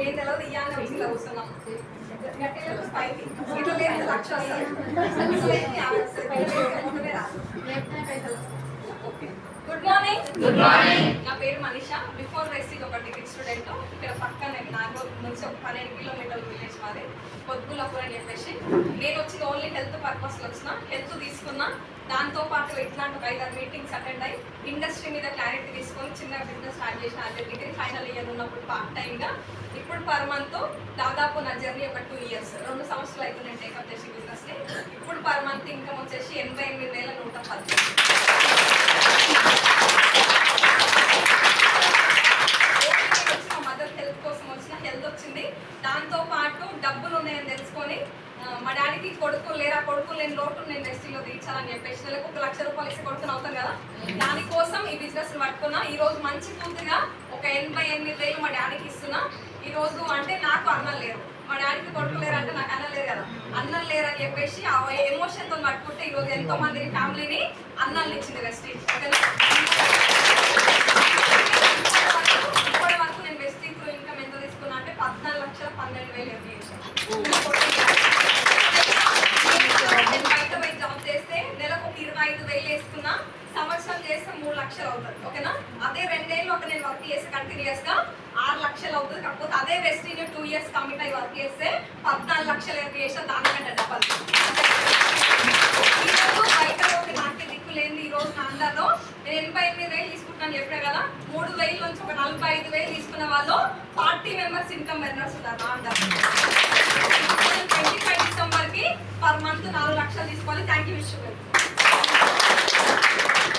ఏం తెలియదు ఇయ్యాలని వచ్చి ఇలా కూర్చున్నాం పైకి ఇట్లా లేదు 1,00,000 వస్తుంది. Good morning. నా పేరు మనీషా. బిఫోర్ రేసింగ్ ఒక డిగ్రీ స్టూడెంట్. ఇక్కడ పక్కనే నాగూర్ నుంచి ఒక 12 కిలోమీటర్ల విలేజ్ మాది పొద్దులపూర్ అని చెప్పేసి. నేను వచ్చిన ఓన్లీ హెల్త్ పర్పస్లో వచ్చిన, హెల్త్ తీసుకున్నా. దాంతో పాటు ఇట్లాంటి ఒక 5-6 మీటింగ్స్ అటెండ్ అయ్యి ఇండస్ట్రీ మీద క్లారిటీ తీసుకొని చిన్న బిజినెస్ స్టార్ట్ చేసిన. అదే డిగ్రీ ఫైనల్ ఇయర్ ఉన్నప్పుడు పార్ట్ టైమ్గా. ఇప్పుడు పర్ మంత్ దాదాపు నా జర్నీ ఒక 2 ఇయర్స్ 2 సంవత్సరాలు అయితే నేను టేకప్ చేసి బిజినెస్ని. ఇప్పుడు పర్ మంత్ ఇన్కమ్ వచ్చేసి 88,110. హెల్త్ వచ్చింది. దాంతో పాటు డబ్బులు ఉన్నాయని తెలుసుకొని మా డాడీకి కొడుకులు లేని లోటు నేను రెస్టిలో తీర్చాలని చెప్పేసి నెలకు 1,00,000 రూపాయలు ఇస్తే కొడుకుని అవుతాం కదా, దానికోసం ఈ బిజినెస్ పట్టుకున్నా. ఈ రోజు మంచి పూర్తిగా ఒక 88,000 మా డాడీకి ఇస్తున్నా. ఈ రోజు అంటే నాకు అన్నలు లేరు, మా డాడీకి కొడుకు లేరు అంటే నాకు అన్నలు లేరు కదా, అన్నలు లేరు అని చెప్పేసి ఆ ఎమోషన్తో పట్టుకుంటే ఈ రోజు ఎంతో మంది ఫ్యామిలీని అన్నల్ని ఇచ్చింది వెస్టీ. ఇప్పటి వరకు నేను వెస్టీ త్రూ ఇన్కమ్ ఎంత తీసుకున్నా అంటే 14,12,000 ఎర్న్ చేశాను. నేను బయట పోయి జాబ్ చేస్తే నెలకు 25,000 వేసుకున్నా, సంవత్సరం చేస్తే 3 లక్షలు అవుతుంది. ఓకేనా? అదే 2 ఏళ్ళు ఒక నేను వర్క్ చేసి కంటిన్యూస్ గా 6 లక్షలు అవుతుంది. కాకపోతే అదే వెస్టీని 2 ఇయర్స్ కమిట్ అయ్యి వర్క్ చేస్తే 14 లక్షలు ఎర్న్ చేసా. దానికంటే డబ్బులు ఈరోజు బయట ఒక నాకే దిక్కు లేని ఈ రోజు నా అందరిలో నేను 88,000 తీసుకుంటాను చెప్పే కదా, 3,000 నుంచి ఒక 45,000 తీసుకున్న వాళ్ళు 40 మెంబర్స్ ఇన్కమ్ ఎర్నర్స్ ఉన్నారు నా అందరూ. 25 డిసెంబర్కి పర్ మంత్ 4 లక్షలు తీసుకోవాలి. Thank you.